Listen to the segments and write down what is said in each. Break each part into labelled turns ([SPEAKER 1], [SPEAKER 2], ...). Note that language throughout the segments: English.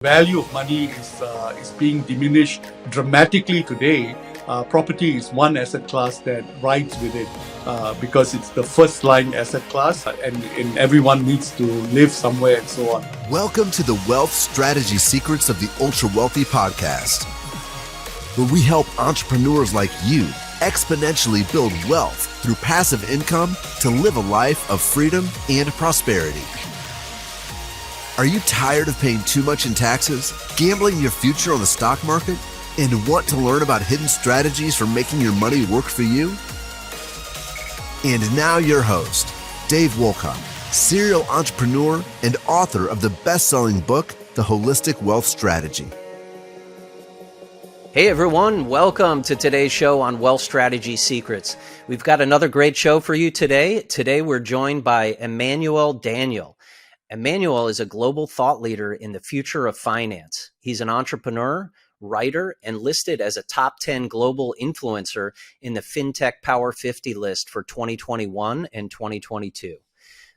[SPEAKER 1] Value of money is being diminished dramatically today. Property is one asset class that rides with it because it's the first line asset class, and everyone needs to live somewhere and so on.
[SPEAKER 2] Welcome to the Wealth Strategy Secrets of the Ultra Wealthy podcast, where we help entrepreneurs like you exponentially build wealth through passive income to live a life of freedom and prosperity. Are you tired of paying too much in taxes, gambling your future on the stock market, and want to learn about hidden strategies for making your money work for you? And now your host, Dave Wolcott, serial entrepreneur and author of the best-selling book, The Holistic Wealth Strategy.
[SPEAKER 3] Hey everyone, welcome to today's show on Wealth Strategy Secrets. We've got another great show for you today. Today we're joined by Emmanuel Daniel. Emmanuel is a global thought leader in the future of finance. He's an entrepreneur, writer, and listed as a top 10 global influencer in the Fintech Power50 list for 2021 and 2022.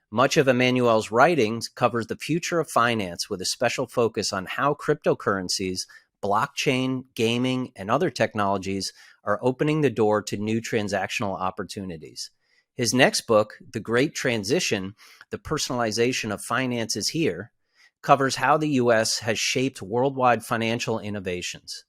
[SPEAKER 3] Much of Emmanuel's writings covers the future of finance with a special focus on how cryptocurrencies, blockchain, gaming, and other technologies are opening the door to new transactional opportunities. His next book, The Great Transition, The Personalization of Finance is Here, covers how the U.S. has shaped worldwide financial innovations.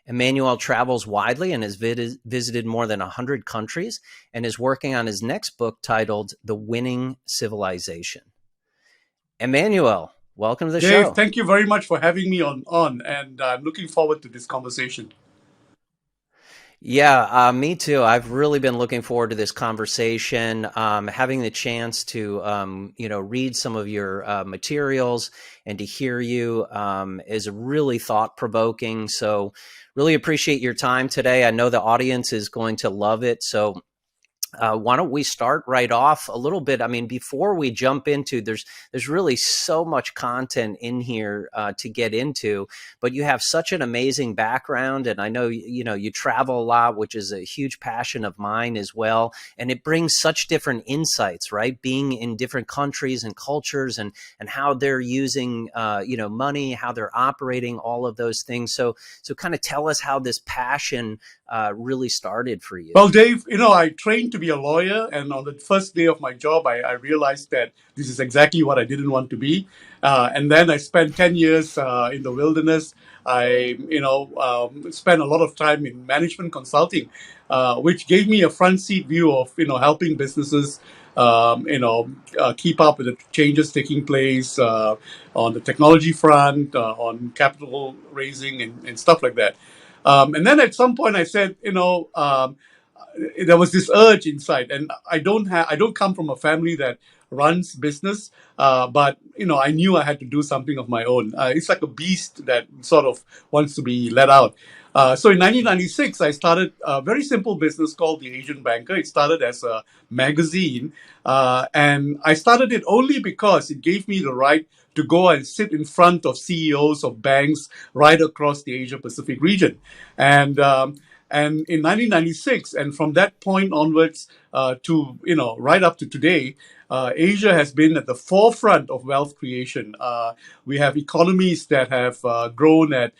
[SPEAKER 3] Emmanuel travels widely and has visited more than 100 countries and is working on his next book titled The Winning Civilization. Emmanuel, welcome to the show.
[SPEAKER 1] Dave, thank you very much for having me on, and I'm looking forward to this conversation.
[SPEAKER 3] Yeah, me too. I've really been looking forward to this conversation, having the chance to, read some of your materials and to hear you is really thought-provoking. So really appreciate your time today. I know the audience is going to love it. So why don't we start right off a little bit? I mean, before we jump into, there's really so much content in here to get into, but you have such an amazing background, and I know you travel a lot, which is a huge passion of mine as well, and it brings such different insights, right? Being in different countries and cultures, and how they're using money, how they're operating, all of those things. So kind of tell us how this passion really started for you.
[SPEAKER 1] Well, Dave, I trained to be a lawyer, and on the first day of my job, I realized that this is exactly what I didn't want to be. And then I spent 10 years in the wilderness. I, spent a lot of time in management consulting, which gave me a front seat view of, helping businesses, keep up with the changes taking place on the technology front, on capital raising and stuff like that. And then at some point I said, there was this urge inside, and I don't come from a family that runs business, but I knew I had to do something of my own. It's like a beast that sort of wants to be let out. So in 1996, I started a very simple business called The Asian Banker. It started as a magazine, and I started it only because it gave me the right to go and sit in front of CEOs of banks right across the Asia Pacific region. And in 1996, and from that point onwards to right up to today, Asia has been at the forefront of wealth creation. We have economies that have grown at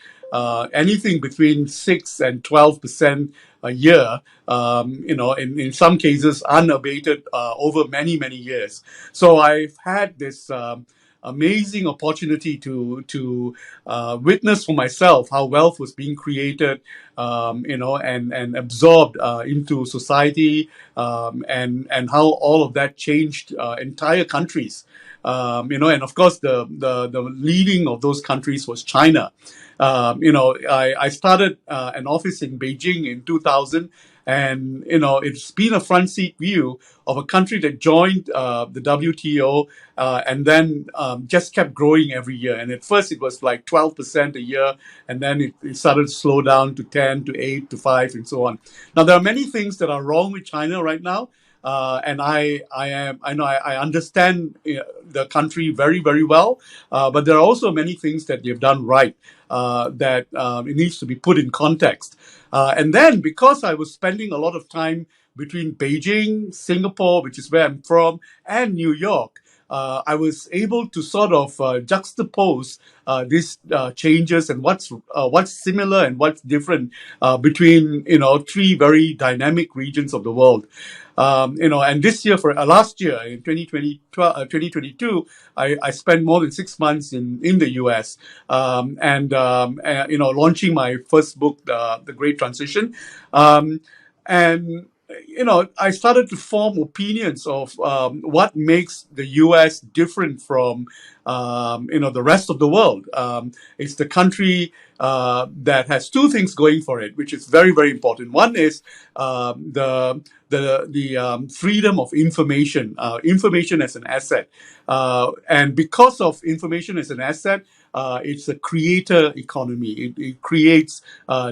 [SPEAKER 1] anything between 6 and 12% a year. In some cases unabated over many years. So I've had this amazing opportunity to witness for myself how wealth was being created, and absorbed into society, and how all of that changed entire countries. And of course the leading of those countries was China. I started an office in Beijing in 2000. And, it's been a front seat view of a country that joined the WTO and then just kept growing every year. And at first it was like 12% a year. And then it started to slow down to 10, to 8, to 5, and so on. Now, there are many things that are wrong with China right now. And I understand the country very, very well. But there are also many things that they've done right that it needs to be put in context. And then because I was spending a lot of time between Beijing, Singapore, which is where I'm from, and New York, I was able to sort of juxtapose these changes and what's similar and what's different between three very dynamic regions of the world. And this year, for last year in 2022, I spent more than 6 months in the US, launching my first book, The Great Transition. And I started to form opinions of what makes the U.S. different from the rest of the world. It's the country that has two things going for it, which is very, very important. One is the freedom of information, information as an asset, and because of information as an asset, it's a creator economy. It creates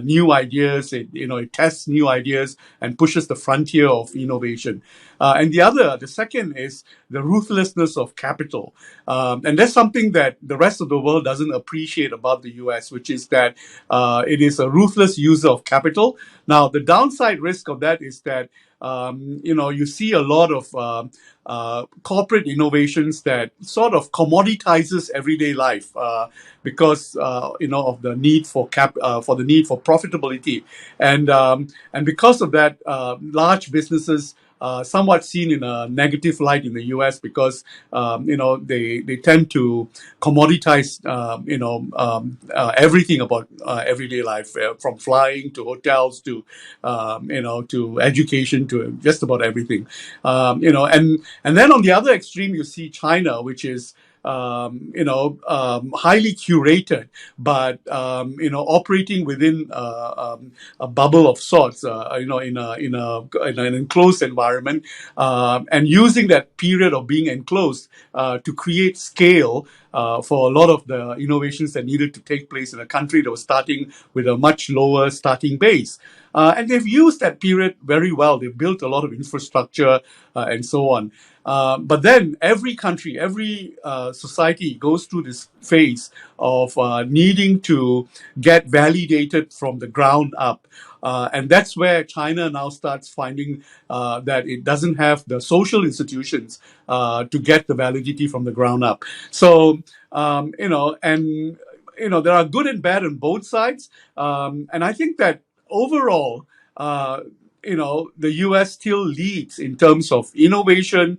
[SPEAKER 1] new ideas. It tests new ideas and pushes the frontier of innovation. And the second is the ruthlessness of capital. And that's something that the rest of the world doesn't appreciate about the US, which is that it is a ruthless user of capital. Now, the downside risk of that is that you see a lot of corporate innovations that sort of commoditizes everyday life because of the need for for the need for profitability, and because of that, large businesses somewhat seen in a negative light in the U.S. because they tend to commoditize everything about everyday life, from flying to hotels to education to just about everything. And then on the other extreme, you see China, which is highly curated, but operating within a bubble of sorts, in an enclosed environment, and using that period of being enclosed to create scale for a lot of the innovations that needed to take place in a country that was starting with a much lower starting base. And they've used that period very well. They've built a lot of infrastructure and so on. But then every country, every society goes through this phase of needing to get validated from the ground up. And that's where China now starts finding that it doesn't have the social institutions to get the validity from the ground up. So, there are good and bad on both sides. And I think that overall, the US still leads in terms of innovation,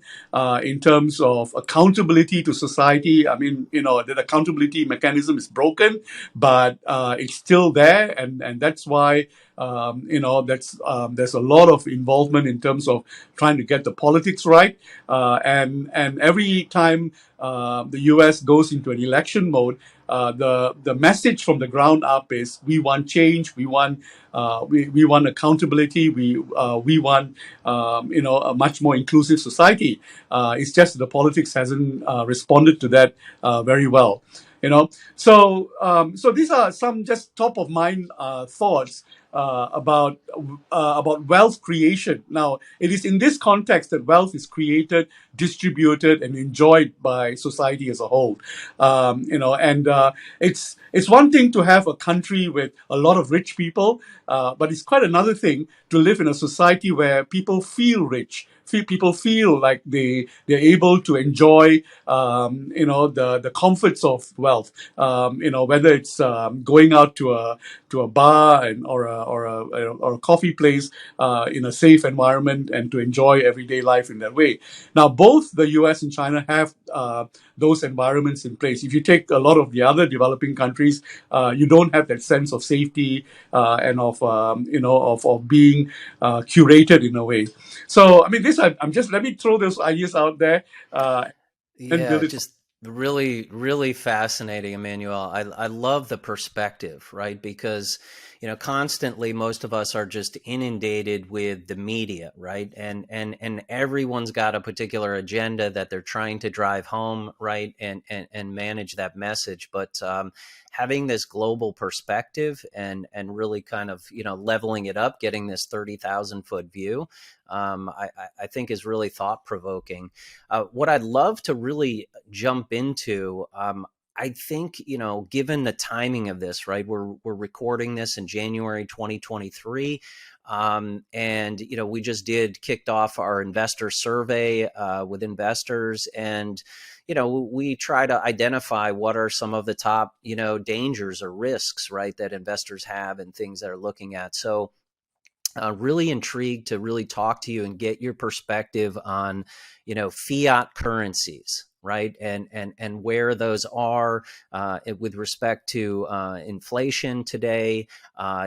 [SPEAKER 1] in terms of accountability to society. I mean, that accountability mechanism is broken, but it's still there. And that's why, there's a lot of involvement in terms of trying to get the politics right. And every time the US goes into an election mode, the message from the ground up is we want change, we want accountability, we want a much more inclusive society. It's just the politics hasn't responded to that very well. So these are some just top of mind thoughts about wealth creation. Now, it is in this context that wealth is created, distributed, and enjoyed by society as a whole. It's one thing to have a country with a lot of rich people, but it's quite another thing to live in a society where people feel rich. People feel like they're able to enjoy, the comforts of wealth. Whether it's going out to a bar or a coffee place in a safe environment and to enjoy everyday life in that way. Now, both the U.S. and China have those environments in place. If you take a lot of the other developing countries, you don't have that sense of safety and of being curated in a way. So, I mean, let me throw those ideas out there and
[SPEAKER 3] Yeah,
[SPEAKER 1] build it.
[SPEAKER 3] just really, really fascinating, Emmanuel. I love the perspective, right? Because, constantly most of us are just inundated with the media, right? And everyone's got a particular agenda that they're trying to drive home, right? And manage that message. But having this global perspective and really kind of, leveling it up, getting this 30,000-foot view, I think is really thought provoking. What I'd love to really jump into, I think, given the timing of this, right? We're recording this in January 2023. And we just kicked off our investor survey with investors, and we try to identify what are some of the top dangers or risks, right, that investors have and things that are looking at. So really intrigued to really talk to you and get your perspective on fiat currencies, right, and where those are with respect to inflation today.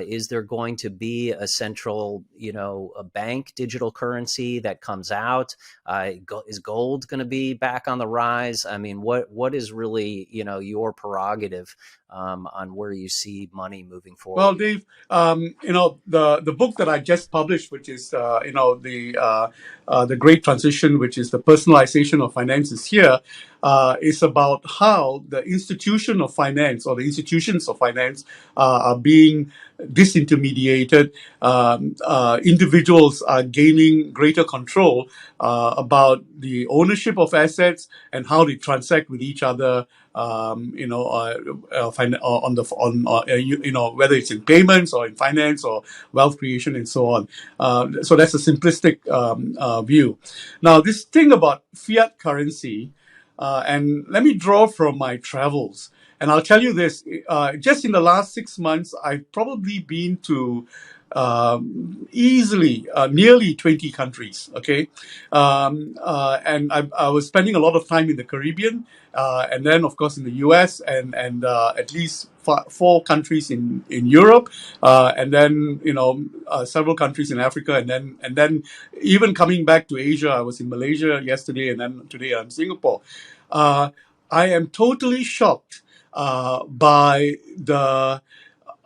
[SPEAKER 3] Is there going to be a central a bank digital currency that comes out? Is gold going to be back on the rise? I mean, what is really your prerogative on where you see money moving forward?
[SPEAKER 1] Well, Dave, the book that I just published, which is the Great Transition, which is the personalization of finances here, is about how the institution of finance or the institutions of finance are being disintermediated. Individuals are gaining greater control about the ownership of assets and how they transact with each other. On whether it's in payments or in finance or wealth creation and so on. So that's a simplistic view. Now, this thing about fiat currency, and let me draw from my travels. And I'll tell you this, just in the last 6 months, I've probably been to easily nearly 20 countries. Okay. And I was spending a lot of time in the Caribbean, and then of course in the US, and at least four countries in Europe, and then several countries in Africa, and then even coming back to Asia. I was in Malaysia yesterday, and then today I'm in Singapore. I am totally shocked by the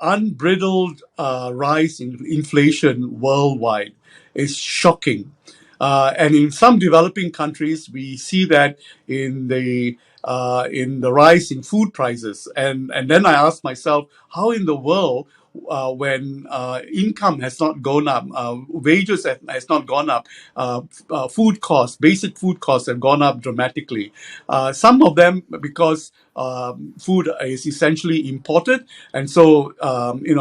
[SPEAKER 1] unbridled rise in inflation worldwide. Is shocking. And in some developing countries, we see that in the rise in food prices. And then I ask myself, how in the world, when income has not gone up, wages has not gone up, food costs, basic food costs have gone up dramatically. Some of them because food is essentially imported, and so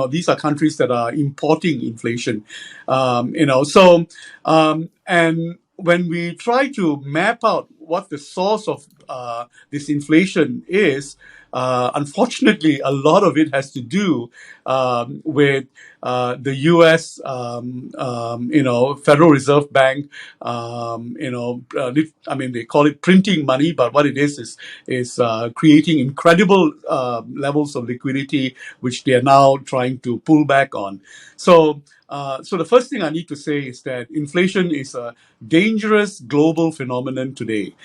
[SPEAKER 1] these are countries that are importing inflation. And when we try to map out what the source of this inflation is, unfortunately, a lot of it has to do with the U.S. Federal Reserve Bank. They call it printing money, but what it is creating incredible levels of liquidity, which they are now trying to pull back on. So the first thing I need to say is that inflation is a dangerous global phenomenon today,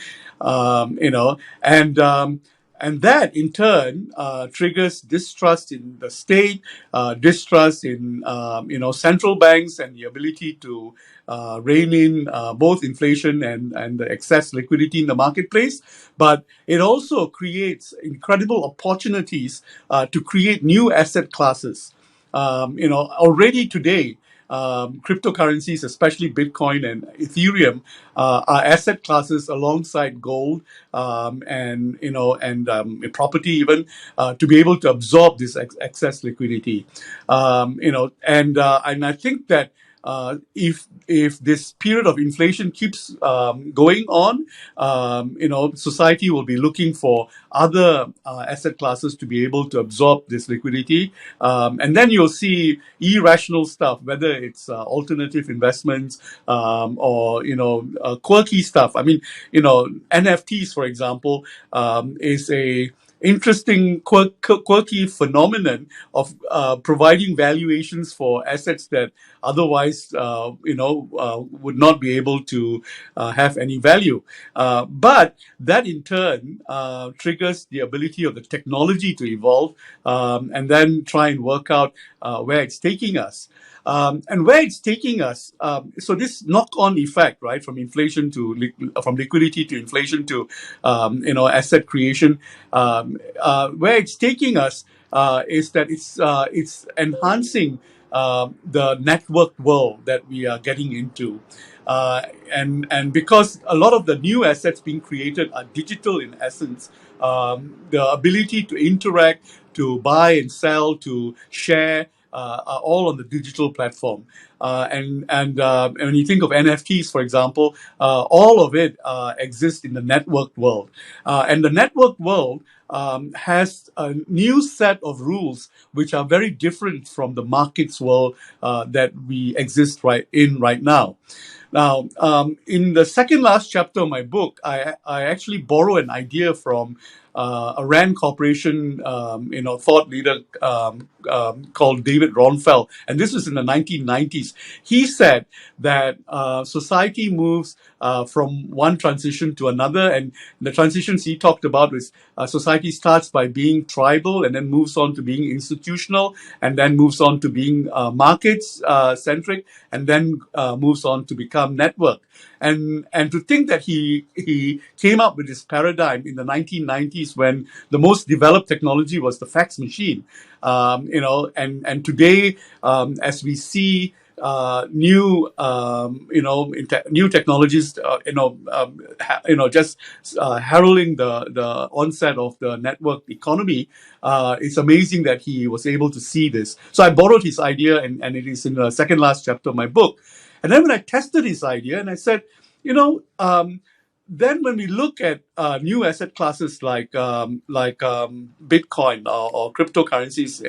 [SPEAKER 1] and that in turn triggers distrust in the state, distrust in central banks and the ability to rein in both inflation and the excess liquidity in the marketplace. But it also creates incredible opportunities to create new asset classes. Already today, cryptocurrencies, especially Bitcoin and Ethereum, are asset classes alongside gold and property, even to be able to absorb this excess liquidity. And I think that if this period of inflation keeps going on, society will be looking for other asset classes to be able to absorb this liquidity, and then you'll see irrational stuff, whether it's alternative investments or quirky stuff. I mean, NFTs, for example, is a interesting quirky phenomenon of providing valuations for assets that otherwise would not be able to have any value, but that in turn triggers the ability of the technology to evolve, and then try and work out where it's taking us. And where it's taking us, so this knock-on effect, right, from inflation to from liquidity to inflation to asset creation, where it's taking us is that it's enhancing the networked world that we are getting into. And because a lot of the new assets being created are digital in essence, the ability to interact, to buy and sell, to share, are all on the digital platform. And when you think of NFTs, for example, all of it exists in the networked world. And the networked world has a new set of rules which are very different from the markets world that we exist right now. Now, in the second last chapter of my book, I actually borrow an idea from a Rand Corporation, thought leader called David Ronfeld, and this was in the 1990s. He said that society moves from one transition to another, and the transitions he talked about was society starts by being tribal, and then moves on to being institutional, and then moves on to being markets centric, and then moves on to become network. And to think that he came up with this paradigm in the 1990s when the most developed technology was the fax machine, and today as we see new new technologies just heralding the onset of the network economy. It's amazing that he was able to see this. So I borrowed his idea, and it is in the second last chapter of my book. And then when I tested his idea, and I said, then when we look at new asset classes like Bitcoin or cryptocurrencies,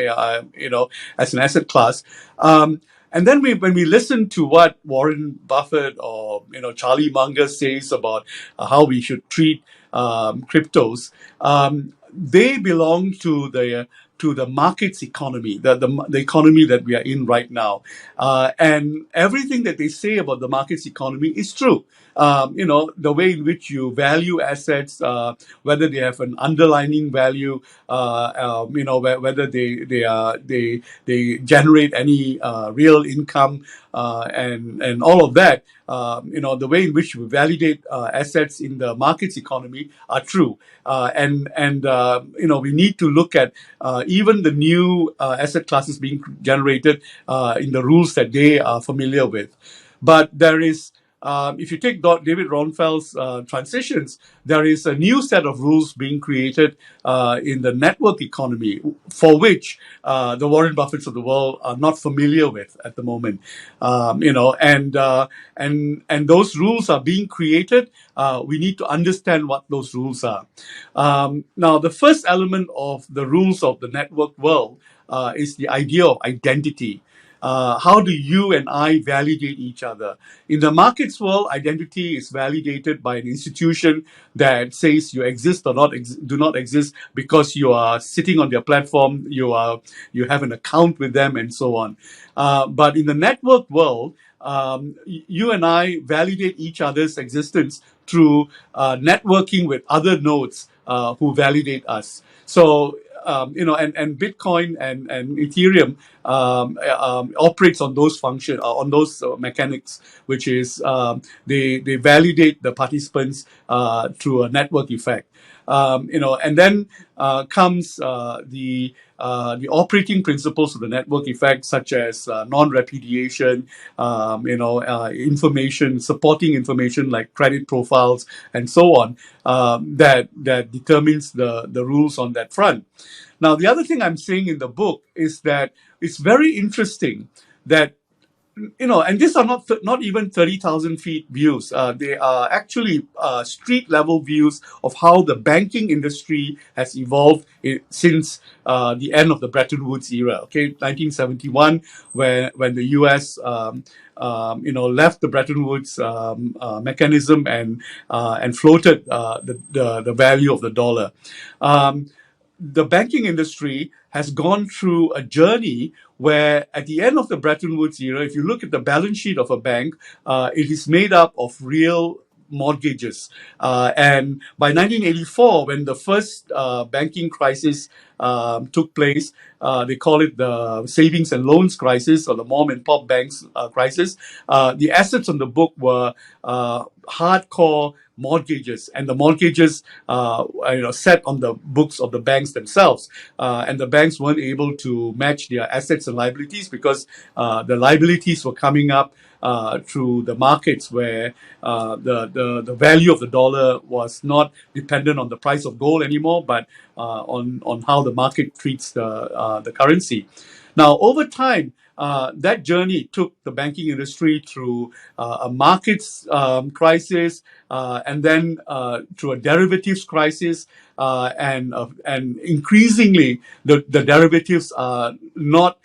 [SPEAKER 1] as an asset class, and then when we listen to what Warren Buffett or Charlie Munger says about how we should treat cryptos, they belong to the markets economy, the economy that we are in right now. And everything that they say about the markets economy is true. The way in which you value assets, whether they have an underlying value, whether they generate any real income, and all of that, the way in which we validate assets in the markets economy are true. We need to look at even the new asset classes being generated in the rules that they are familiar with. But there is, if you take David Ronfeld's transitions, there is a new set of rules being created in the network economy for which the Warren Buffetts of the world are not familiar with at the moment. And those rules are being created. We need to understand what those rules are. Now, the first element of the rules of the network world is the idea of identity. How do you and I validate each other? In the markets world, identity is validated by an institution that says you exist or do not exist because you are sitting on their platform, you have an account with them, and so on. But in the network world, you and I validate each other's existence through networking with other nodes who validate us. So, and Bitcoin and Ethereum operates on those functions, on those mechanics, which is they validate the participants through a network effect. And then comes the operating principles of the network effect, such as non-repudiation, information, supporting information like credit profiles, and so on, that determines the rules on that front. Now, the other thing I'm saying in the book is that it's very interesting that, and these are not even 30,000 feet views. They are actually street level views of how the banking industry has evolved since the end of the Bretton Woods era. Okay, 1971, when the U.S. Left the Bretton Woods mechanism and floated the value of the dollar. The banking industry has gone through a journey where at the end of the Bretton Woods era, if you look at the balance sheet of a bank, it is made up of real mortgages. And by 1984, when the first banking crisis took place, they call it the savings and loans crisis, or the mom and pop banks crisis. The assets on the book were hardcore mortgages, and the mortgages set on the books of the banks themselves, and the banks weren't able to match their assets and liabilities because the liabilities were coming up through the markets where the value of the dollar was not dependent on the price of gold anymore, but on how the market treats the currency. Now, over time, that journey took the banking industry through a markets crisis, and then through a derivatives crisis, and increasingly the derivatives are not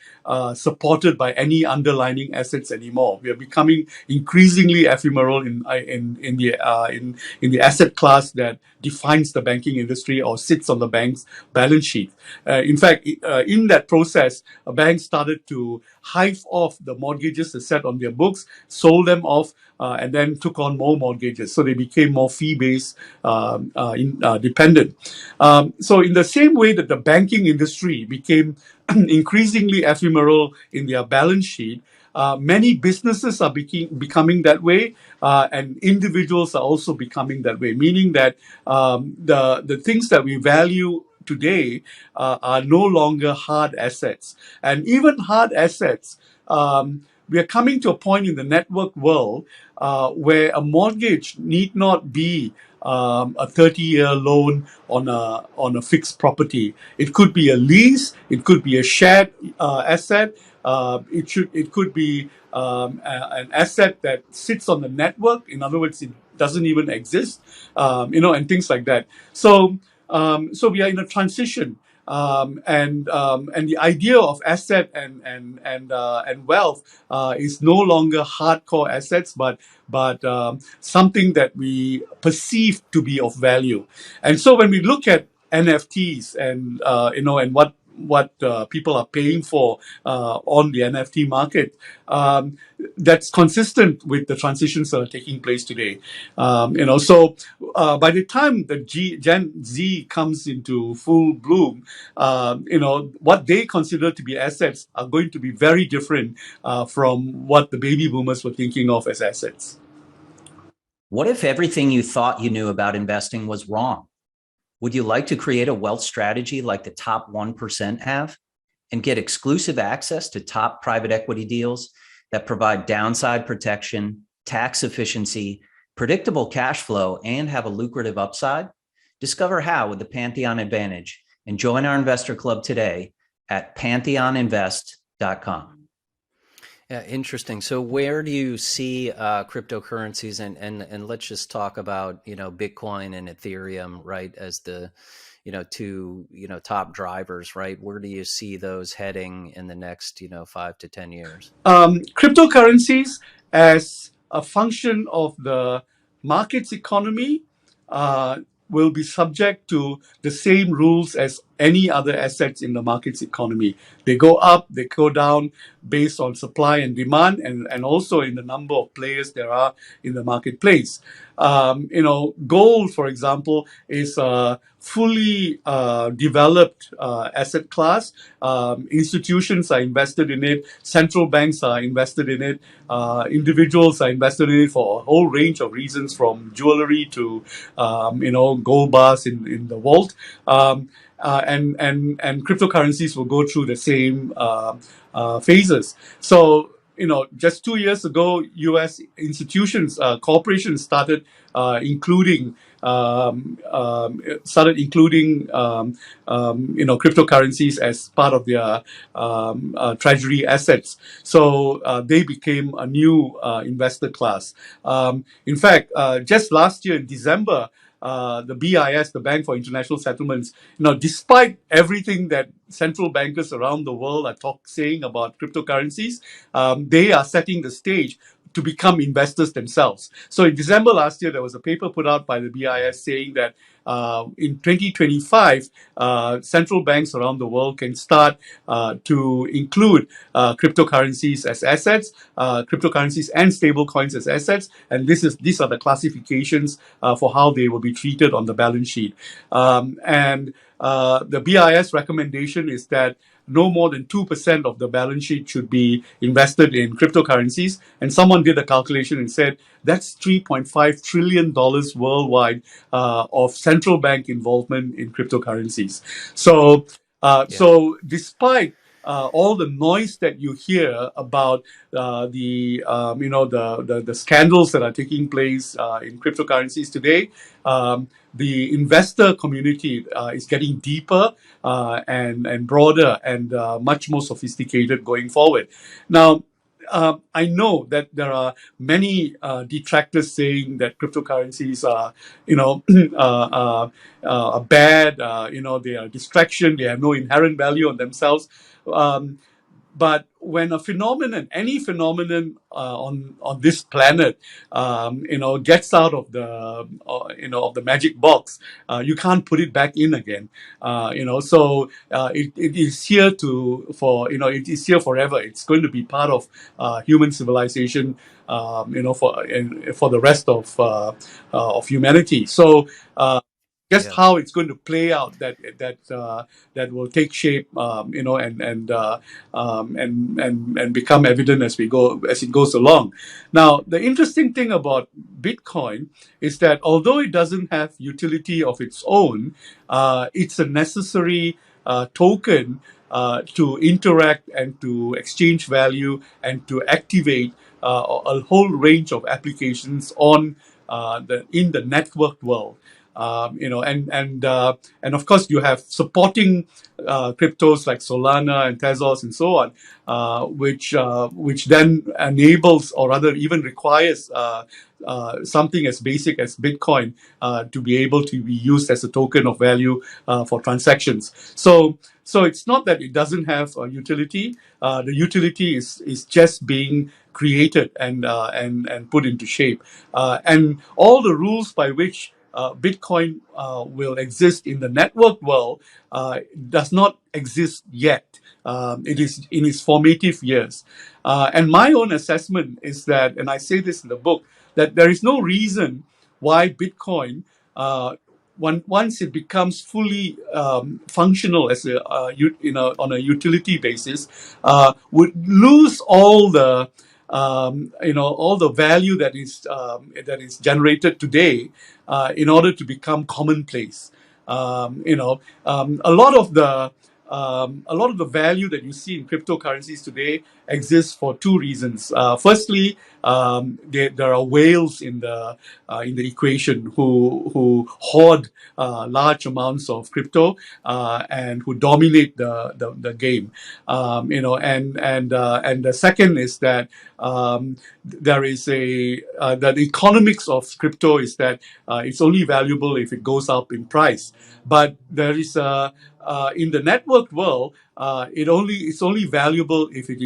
[SPEAKER 1] supported by any underlying assets anymore. We are becoming increasingly ephemeral in the asset class that defines the banking industry or sits on the bank's balance sheet. In fact, in that process, banks started to hive off the mortgages they set on their books, sold them off, and then took on more mortgages. So they became more fee-based, dependent. So in the same way that the banking industry became increasingly ephemeral in their balance sheet, many businesses are becoming that way, and individuals are also becoming that way, meaning that the things that we value today are no longer hard assets. And even hard assets, we are coming to a point in the network world where a mortgage need not be a 30-year loan on a fixed property. It could be a lease. It could be a shared asset. It could be an asset that sits on the network. In other words, it doesn't even exist. And things like that. So we are in a transition. And the idea of asset and wealth is no longer hardcore assets, but something that we perceive to be of value. And so when we look at NFTs and what people are paying for on the NFT market, that's consistent with the transitions that are taking place today. So by the time the Gen Z comes into full bloom, what they consider to be assets are going to be very different from what the baby boomers were thinking of as assets.
[SPEAKER 3] What if everything you thought you knew about investing was wrong? Would you like to create a wealth strategy like the top 1% have and get exclusive access to top private equity deals that provide downside protection, tax efficiency, predictable cash flow, and have a lucrative upside? Discover how with the Pantheon Advantage and join our investor club today at pantheoninvest.com. Yeah, interesting. So where do you see cryptocurrencies and let's just talk about, Bitcoin and Ethereum, right, as the, two, top drivers, right? Where do you see those heading in the next, 5 to 10 years?
[SPEAKER 1] Cryptocurrencies as a function of the markets economy will be subject to the same rules as any other assets in the markets economy. They go up, they go down based on supply and demand, and also in the number of players there are in the marketplace. Gold, for example, is a fully developed asset class. Institutions are invested in it. Central banks are invested in it. Individuals are invested in it for a whole range of reasons, from jewelry to, gold bars in the vault. And cryptocurrencies will go through the same phases. So, just 2 years ago, U.S. institutions, corporations started including cryptocurrencies as part of their treasury assets. So they became a new investor class. In fact, just last year in December, the BIS, the Bank for International Settlements, despite everything that central bankers around the world are saying about cryptocurrencies, they are setting the stage to become investors themselves. So in December last year, there was a paper put out by the BIS saying that in 2025, central banks around the world can start to include cryptocurrencies as assets, cryptocurrencies and stablecoins as assets, and these are the classifications for how they will be treated on the balance sheet. And the BIS recommendation is that no more than 2% of the balance sheet should be invested in cryptocurrencies. And someone did a calculation and said that's $3.5 trillion worldwide of central bank involvement in cryptocurrencies. So,
[SPEAKER 3] Yeah.
[SPEAKER 1] so despite all the noise that you hear about the scandals that are taking place in cryptocurrencies today, the investor community is getting deeper and broader and much more sophisticated going forward. Now, I know that there are many detractors saying that cryptocurrencies are, bad. They are a distraction. They have no inherent value on themselves. Um, but when a phenomenon, any phenomenon on this planet, gets out of the, of the magic box, you can't put it back in again. So it is here it is here forever. It's going to be part of human civilization, for the rest of humanity. So. Just
[SPEAKER 3] Yeah.
[SPEAKER 1] how it's going to play out, that will take shape, and become evident as it goes along. Now, the interesting thing about Bitcoin is that although it doesn't have utility of its own, it's a necessary token to interact and to exchange value and to activate a whole range of applications in the networked world. And of course you have supporting cryptos like Solana and Tezos and so on, which then enables, or rather even requires, something as basic as Bitcoin to be able to be used as a token of value for transactions. So it's not that it doesn't have a utility. The utility is just being created and put into shape, and all the rules by which Bitcoin will exist in the network world does not exist yet. It is in its formative years. And my own assessment is that, and I say this in the book, that there is no reason why Bitcoin, once it becomes fully functional as on a utility basis, would lose all the value that is generated today in order to become commonplace. A lot of the value that you see in cryptocurrencies today exists for two reasons. Firstly, there are whales in the equation who hoard large amounts of crypto and who dominate the game. And the second is that there is the economics of crypto is that it's only valuable if it goes up in price. But there is in the networked world, it's only valuable if it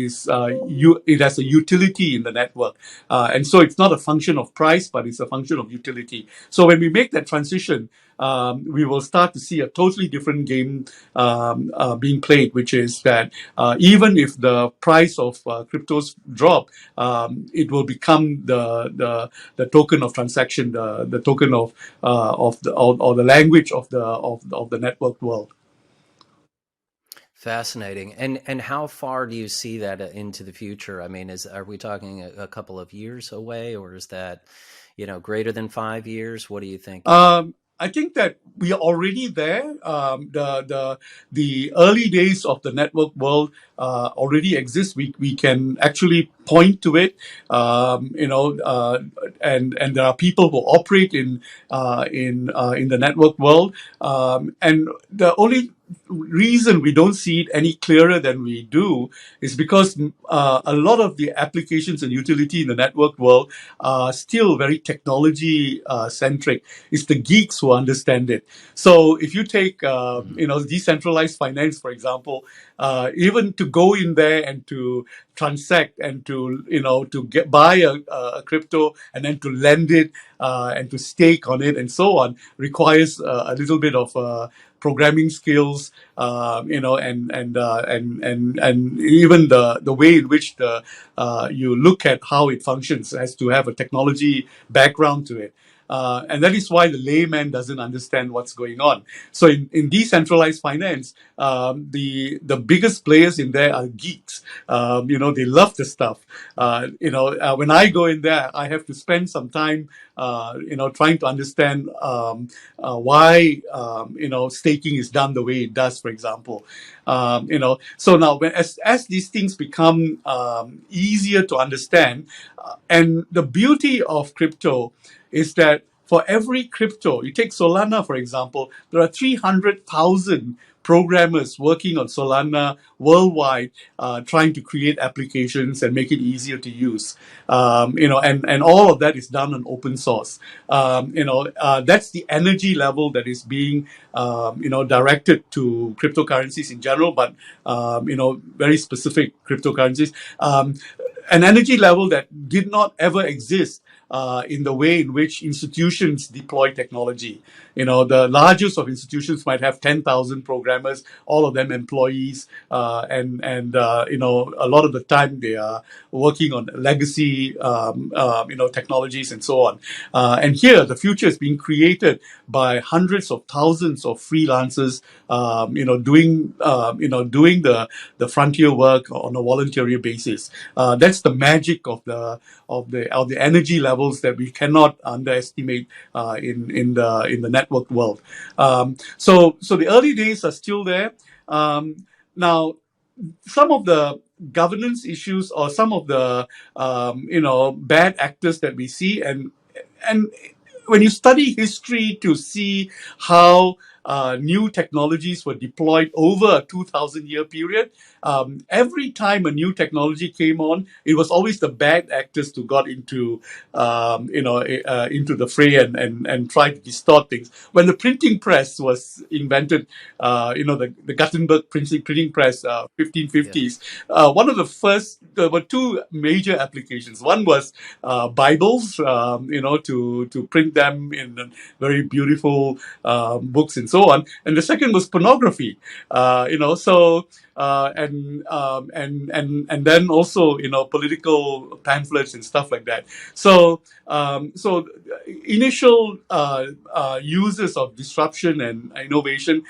[SPEAKER 1] has a utility in the network, and so it's not a function of price, but it's a function of utility. So when we make that transition, we will start to see a totally different game being played, which is that even if the price of cryptos drop, it will become the token of transaction, the token of the language of the networked world.
[SPEAKER 3] Fascinating. And how far do you see that into the future? I mean, are we talking a couple of years away, or is that, greater than 5 years? What do you think?
[SPEAKER 1] I think that we are already there. The early days of the network world already exist. We can actually point to it, and there are people who operate in the network world, and the only reason we don't see it any clearer than we do is because a lot of the applications and utility in the network world are still very technology centric. It's the geeks who understand it. So if you take decentralized finance, for example, even to go in there and to transact and to buy a crypto and then to lend it and to stake on it and so on requires a little bit of programming skills, and even the way in which you look at how it functions has to have a technology background to it. And that is why the layman doesn't understand what's going on. So in decentralized finance, the biggest players in there are geeks. They love the stuff. When I go in there, I have to spend some time, trying to understand why, staking is done the way it does, for example. So now as these things become easier to understand, and the beauty of crypto is that for every crypto, you take Solana, for example, there are 300,000 programmers working on Solana worldwide, trying to create applications and make it easier to use. And all of that is done on open source. That's the energy level that is being, directed to cryptocurrencies in general, but, very specific cryptocurrencies. An energy level that did not ever exist in the way in which institutions deploy technology. The largest of institutions might have 10,000 programmers, all of them employees, and a lot of the time they are working on legacy, technologies and so on. And here, the future is being created by hundreds of thousands of freelancers, doing the frontier work on a voluntary basis. That's the magic of the energy levels that we cannot underestimate in the network world. So the early days are still there. Now, some of the governance issues or some of the bad actors that we see, and when you study history to see how new technologies were deployed over a 2,000-year period, every time a new technology came on, it was always the bad actors who got into the fray and tried to distort things. When the printing press was invented, the Gutenberg printing press, 1550s, one of the first, there were two major applications. One was Bibles, to print them in very beautiful books and so on. And the second was pornography, and then also political pamphlets and stuff like that. So initial uses of disruption and innovation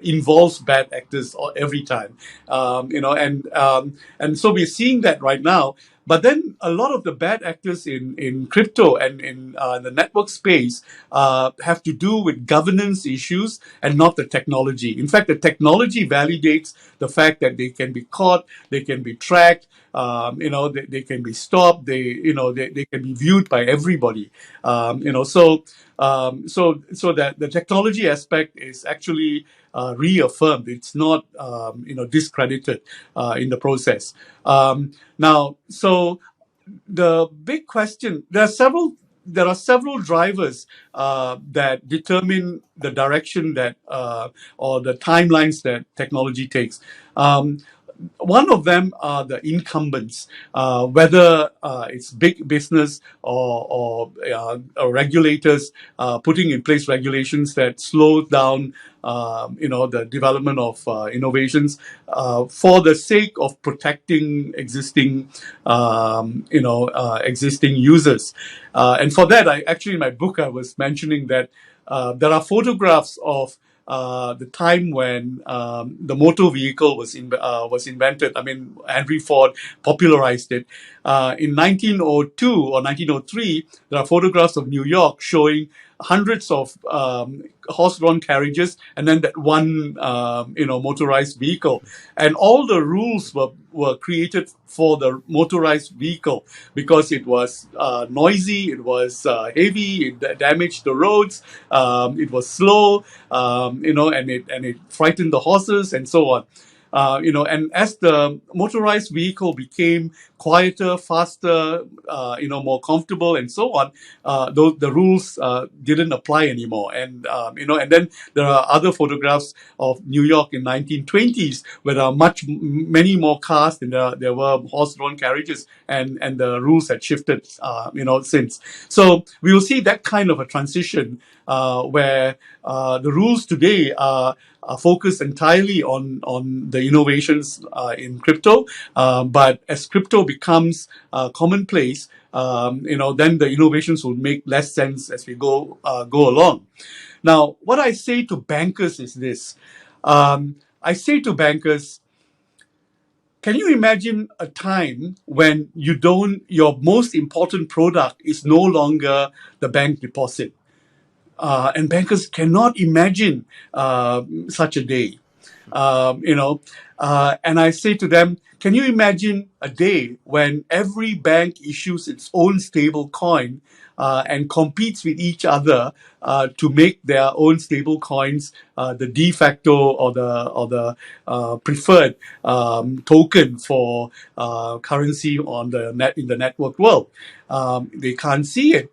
[SPEAKER 1] involves bad actors every time, and so we're seeing that right now. But then a lot of the bad actors in crypto and in the network space have to do with governance issues and not the technology. In fact, the technology validates the fact that they can be caught, they can be tracked, they can be stopped, they can be viewed by everybody. So that the technology aspect is actually reaffirmed. It's not, discredited in the process. Now, so the big question, there are several drivers that determine the direction that or the timelines that technology takes. One of them are the incumbents, whether it's big business or regulators putting in place regulations that slow down, the development of innovations for the sake of protecting existing, existing users. And for that, in my book, I was mentioning that there are photographs of the time when the motor vehicle was invented. I mean, Henry Ford popularized it. In 1902 or 1903, there are photographs of New York showing hundreds of horse-drawn carriages and then that one, motorized vehicle. And all the rules were created for the motorized vehicle because it was noisy, it was heavy, it damaged the roads, it was slow, and it frightened the horses and so on. And as the motorized vehicle became quieter, faster, more comfortable, and so on, the rules didn't apply anymore. And and then there are other photographs of New York in 1920s where there are many more cars and there were horse-drawn carriages, and the rules had shifted, since. So we will see that kind of a transition where the rules today are focused entirely on the innovations in crypto. But as crypto becomes commonplace, then the innovations will make less sense as we go along. Now, what I say to bankers is this. I say to bankers, can you imagine a time when your most important product is no longer the bank deposit? And bankers cannot imagine such a day. And I say to them, can you imagine a day when every bank issues its own stable coin and competes with each other to make their own stable coins the de facto or the preferred token for currency on the net in the network world? They can't see it,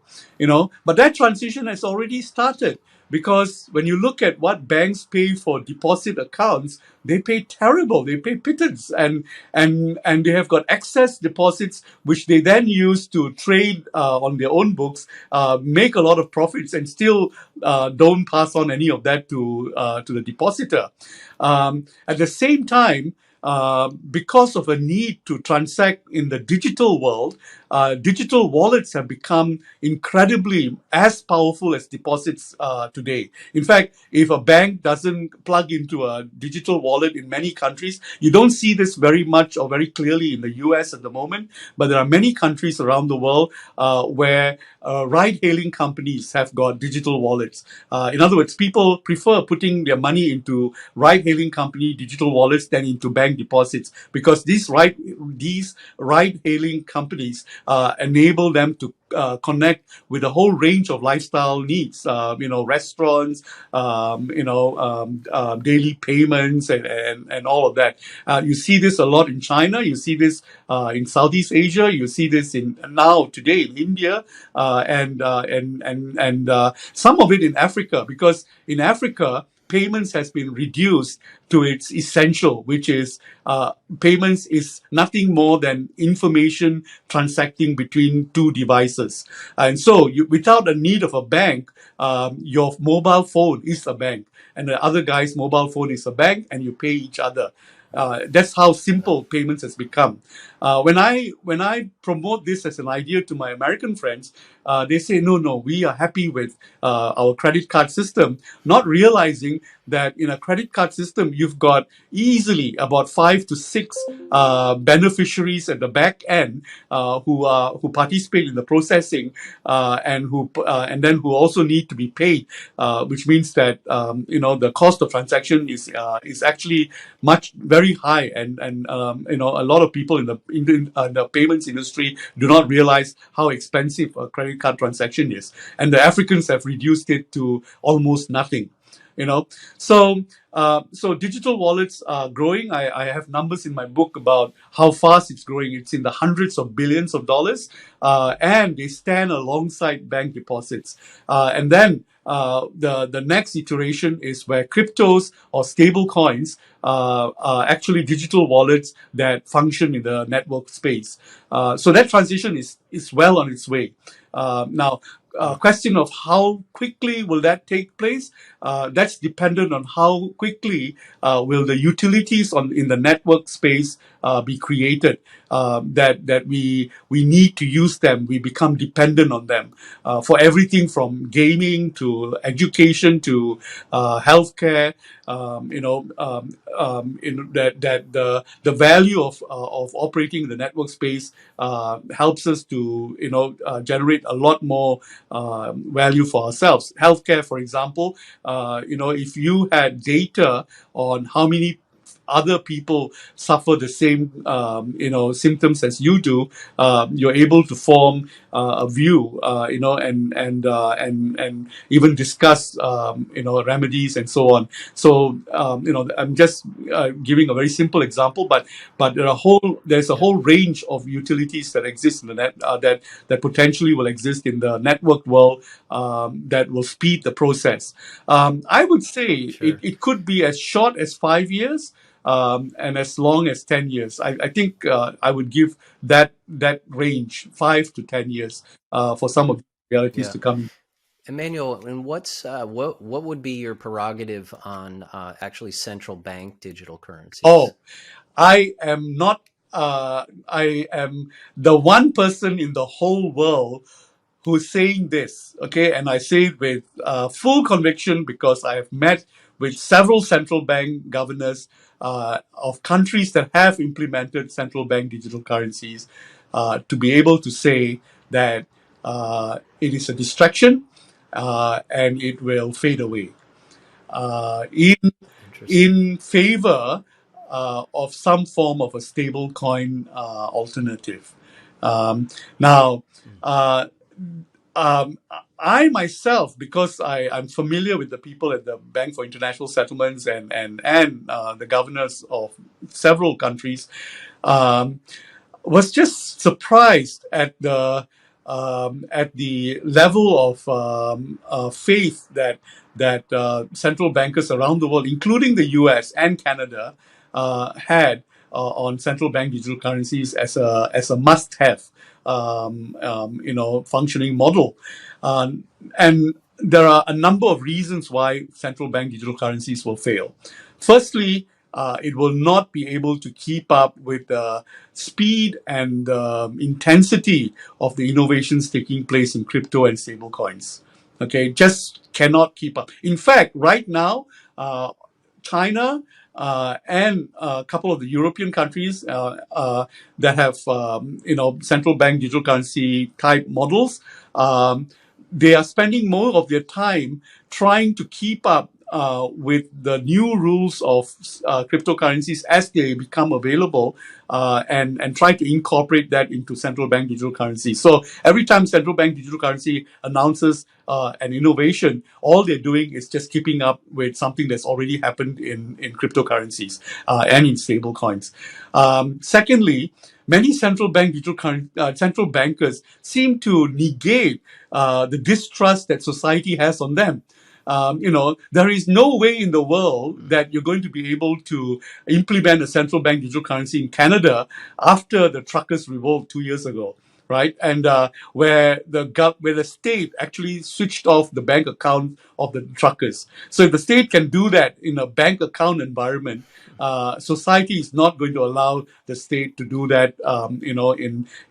[SPEAKER 1] but that transition has already started. Because when you look at what banks pay for deposit accounts, they pay terrible. They pay pittance, and they have got excess deposits, which they then use to trade on their own books, make a lot of profits, and still don't pass on any of that to the depositor. At the same time, because of a need to transact in the digital world, digital wallets have become incredibly as powerful as deposits today. In fact, if a bank doesn't plug into a digital wallet in many countries, you don't see this very much or very clearly in the US at the moment, but there are many countries around the world where ride-hailing companies have got digital wallets. In other words, people prefer putting their money into ride-hailing company digital wallets than into bank deposits, because these ride-hailing companies enable them to connect with a whole range of lifestyle needs, restaurants, daily payments, and all of that. You see this a lot in China. You see this in Southeast Asia. You see this today in India, and some of it in Africa, because in Africa, payments has been reduced to its essential, which is payments is nothing more than information transacting between two devices. And so without a need of a bank, your mobile phone is a bank, and the other guy's mobile phone is a bank, and you pay each other. That's how simple payments has become. When I promote this as an idea to my American friends, they say, no, we are happy with our credit card system, not realizing that in a credit card system, you've got easily about 5 to 6 beneficiaries at the back end who participate in the processing and then who also need to be paid, which means that the cost of transaction is actually very high, and a lot of people in the payments industry do not realize how expensive a credit card transaction is, and the Africans have reduced it to almost nothing. So digital wallets are growing. I have numbers in my book about how fast it's growing. It's in the hundreds of billions of dollars, and they stand alongside bank deposits. And then the next iteration is where cryptos or stable coins are actually digital wallets that function in the network space. So that transition is well on its way. Now, question of how quickly will that take place? That's dependent on how quickly will the utilities in the network space be created. That we need to use them. We become dependent on them for everything from gaming to education to healthcare. That the value of operating in the network space helps us to generate a lot more value for ourselves. Healthcare, for example, if you had data on how many other people suffer the same symptoms as you do, you're able to form a view, and even discuss remedies and so on. So I'm just giving a very simple example, but there's a whole range of utilities that exist in the net that potentially will exist in the network world that will speed the process. I would say
[SPEAKER 3] Sure.
[SPEAKER 1] it could be as short as 5 years. And as long as 10 years. I think I would give that range, 5 to 10 years, for some of the realities
[SPEAKER 3] Yeah.
[SPEAKER 1] to come.
[SPEAKER 3] Emmanuel, and what would be your prerogative on actually central bank digital currencies?
[SPEAKER 1] Oh, I am not. I am the one person in the whole world who's saying this. Okay, and I say it with full conviction because I have met with several central bank governors of countries that have implemented central bank digital currencies to be able to say that it is a distraction and it will fade away. In
[SPEAKER 3] Interesting.
[SPEAKER 1] in favor of some form of a stable coin alternative. Um, now, uh, um, I myself, because I'm familiar with the people at the Bank for International Settlements and the governors of several countries, um, was just surprised at the level of faith that central bankers around the world, including the U.S. and Canada, had on central bank digital currencies as a must-have, functioning model, and there are a number of reasons why central bank digital currencies will fail. Firstly, it will not be able to keep up with the speed and intensity of the innovations taking place in crypto and stablecoins. Okay, just cannot keep up. In fact, right now, China and a couple of the European countries that have central bank digital currency type models, they are spending more of their time trying to keep up with the new rules of cryptocurrencies as they become available, and try to incorporate that into central bank digital currency. So every time central bank digital currency announces an innovation, all they're doing is just keeping up with something that's already happened in cryptocurrencies and in stable coins. Secondly, many central bankers seem to negate the distrust that society has on them. There is no way in the world that you're going to be able to implement a central bank digital currency in Canada after the truckers' revolt 2 years ago, right? And where the state actually switched off the bank account of the truckers. So if the state can do that in a bank account environment, society is not going to allow the state to do that,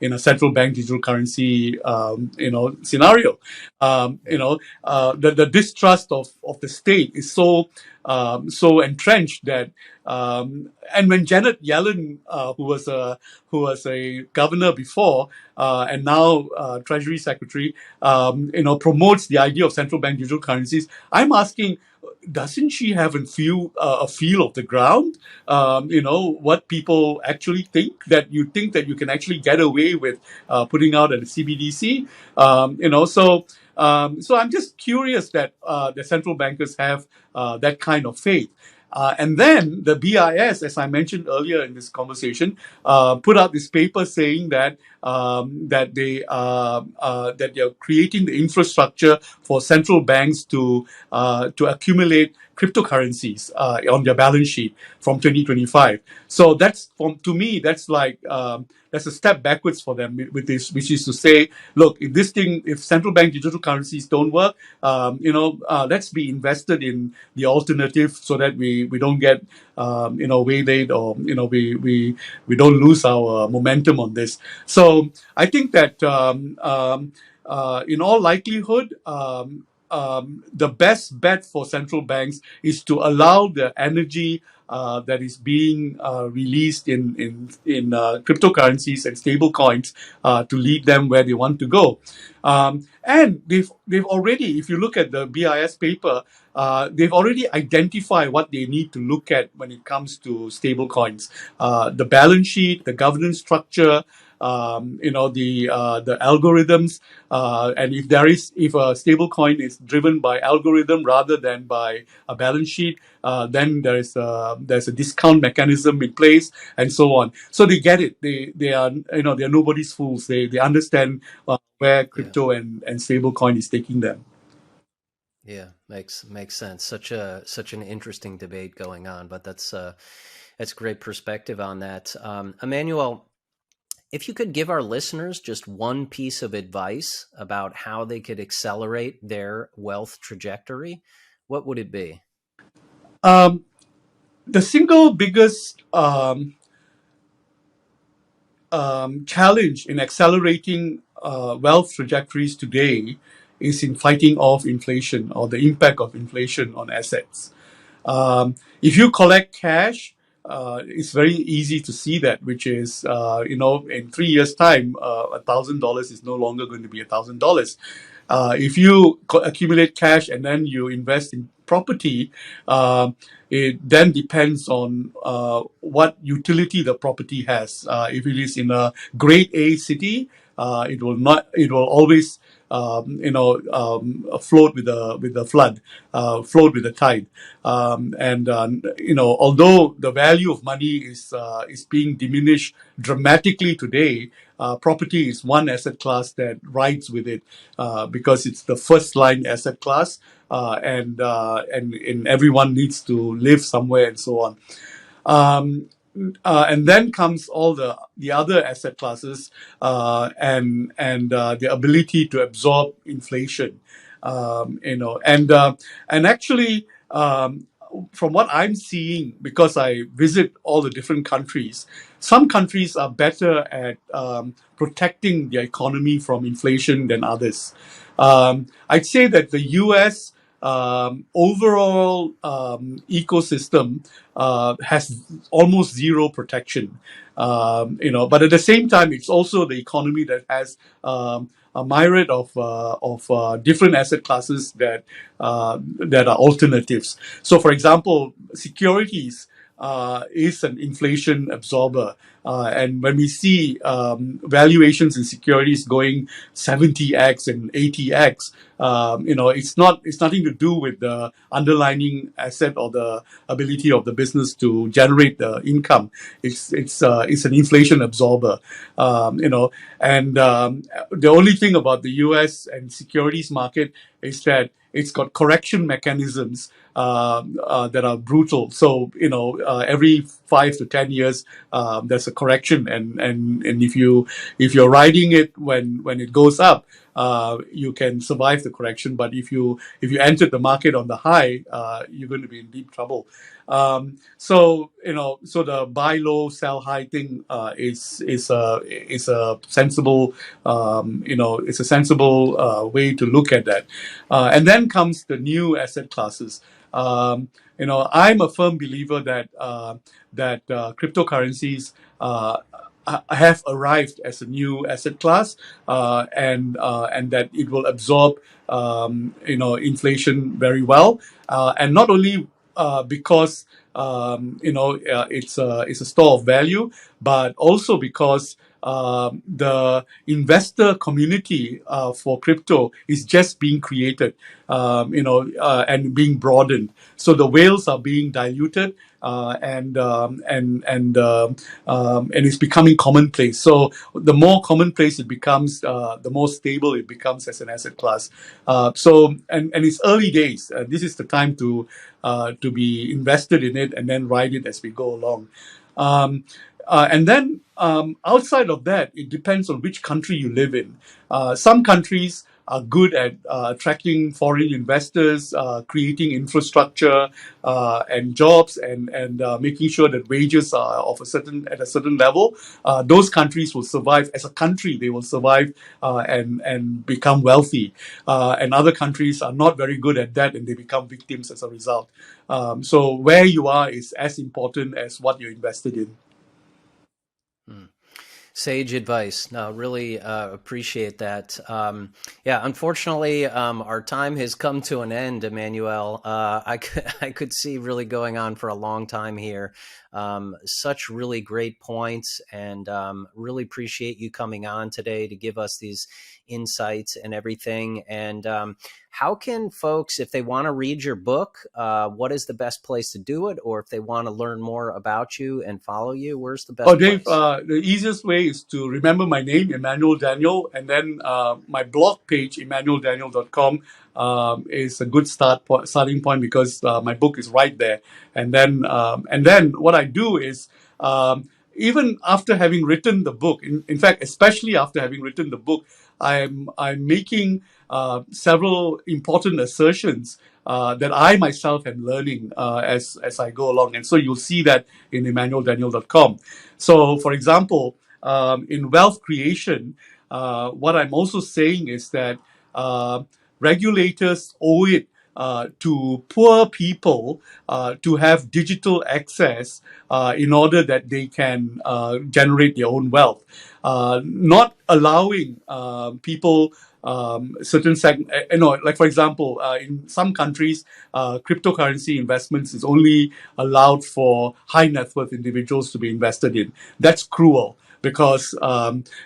[SPEAKER 1] in a central bank digital currency, scenario.
[SPEAKER 3] Yeah.
[SPEAKER 1] The distrust of the state is so entrenched that, and when Janet Yellen, who was a governor before and now Treasury Secretary, promotes the idea of central bank digital currencies, I'm asking, doesn't she have a feel of the ground? What people actually think that you can actually get away with putting out at a CBDC. So I'm just curious that the central bankers have that kind of faith. And then the BIS, as I mentioned earlier in this conversation, put out this paper saying that they are creating the infrastructure for central banks to accumulate cryptocurrencies on their balance sheet from 2025. So to me, that's a step backwards for them with this, which is to say, look, if central bank digital currencies don't work, let's be invested in the alternative so that we don't get waylaid, or we don't lose our momentum on this. So I think that in all likelihood, the best bet for central banks is to allow the energy that is being released in cryptocurrencies and stable coins to lead them where they want to go. And they've already, if you look at the BIS paper, they've already identified what they need to look at when it comes to stable coins: the balance sheet, the governance structure, the algorithms, and if a stable coin is driven by algorithm rather than by a balance sheet, then there's a discount mechanism in place, and so on. So they get it. They are nobody's fools. They understand where
[SPEAKER 3] Yeah.
[SPEAKER 1] crypto and stable coin is taking them.
[SPEAKER 3] Yeah, makes sense. Such an interesting debate going on, but that's great perspective on that. Emmanuel, If you could give our listeners just one piece of advice about how they could accelerate their wealth trajectory, what would it be?
[SPEAKER 1] The single biggest challenge in accelerating wealth trajectories today is in fighting off inflation or the impact of inflation on assets. If you collect cash, it's very easy to see that, which is, in 3 years' time, $1,000 is no longer going to be $1,000. If you accumulate cash and then you invest in property, it then depends on what utility the property has. If it is in a grade A city, it will not. It will always, float with the flood, float with the tide. Although the value of money is being diminished dramatically today, property is one asset class that rides with it because it's the first line asset class, and everyone needs to live somewhere and so on. And then comes all the other asset classes, and the ability to absorb inflation. And actually, from what I'm seeing, because I visit all the different countries, some countries are better at protecting their economy from inflation than others. I'd say that the US overall ecosystem has almost zero protection. But at the same time, it's also the economy that has a myriad of different asset classes that are alternatives. So, for example, securities is an inflation absorber. And when we see valuations in securities going 70x and 80x, it's nothing to do with the underlying asset or the ability of the business to generate the income. It's an inflation absorber. And the only thing about the U.S. and securities market is that it's got correction mechanisms that are brutal. So every 5 to 10 years, there's a correction, and if you're riding it when it goes up, you can survive the correction. But if you enter the market on the high, you're going to be in deep trouble. So the buy low, sell high thing is a sensible it's a sensible way to look at that. And then comes the new asset classes. I'm a firm believer that cryptocurrencies have arrived as a new asset class, and that it will absorb inflation very well, and not only because it's a store of value, but also because the investor community for crypto is just being created, and being broadened. So the whales are being diluted, and it's becoming commonplace. So the more commonplace it becomes, the more stable it becomes as an asset class. And it's early days. This is the time to be invested in it and then ride it as we go along. And then outside of that, it depends on which country you live in. Some countries are good at attracting foreign investors, creating infrastructure and jobs, and making sure that wages are at a certain level. Those countries will survive as a country. They will survive and become wealthy. And other countries are not very good at that, and they become victims as a result. So where you are is as important as what you're invested in.
[SPEAKER 3] Sage advice. No, really appreciate that. Unfortunately, our time has come to an end, Emmanuel. I could see really going on for a long time here. Such really great points, and really appreciate you coming on today to give us these insights and everything. And how can folks, if they want to read your book, what is the best place to do it? Or if they want to learn more about you and follow you, where's the best
[SPEAKER 1] Dave,
[SPEAKER 3] place?
[SPEAKER 1] the easiest way is to remember my name, Emmanuel Daniel, and then my blog page, emmanueldaniel.com, is a good starting point, because my book is right there. And then what I do is, even after having written the book, in fact, especially after having written the book, I'm making several important assertions that I myself am learning as I go along. And so you'll see that in emmanueldaniel.com. So, for example, in wealth creation, what I'm also saying is that regulators owe it to poor people to have digital access in order that they can generate their own wealth. Not allowing people like for example, in some countries, cryptocurrency investments is only allowed for high net worth individuals to be invested in. That's cruel. Because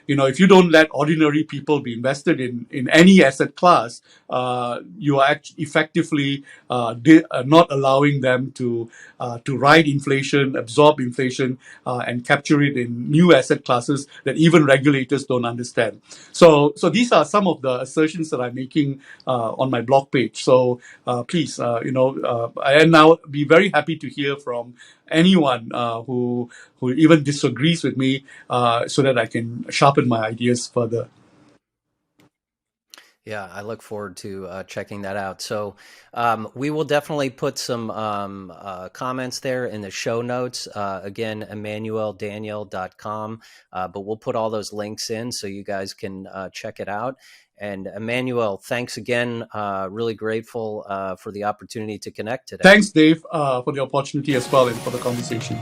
[SPEAKER 1] if you don't let ordinary people be invested in any asset class, you are effectively not allowing them to ride inflation, absorb inflation, and capture it in new asset classes that even regulators don't understand. So these are some of the assertions that I'm making on my blog page. So please, and I'll be very happy to hear from anyone who even disagrees with me, so that I can sharpen my ideas further.
[SPEAKER 3] Yeah, I look forward to checking that out. So we will definitely put some comments there in the show notes. Again, emmanueldaniel.com. But we'll put all those links in so you guys can check it out. And Emmanuel, thanks again. Really grateful for the opportunity to connect today.
[SPEAKER 1] Thanks, Dave, for the opportunity as well and for the conversation.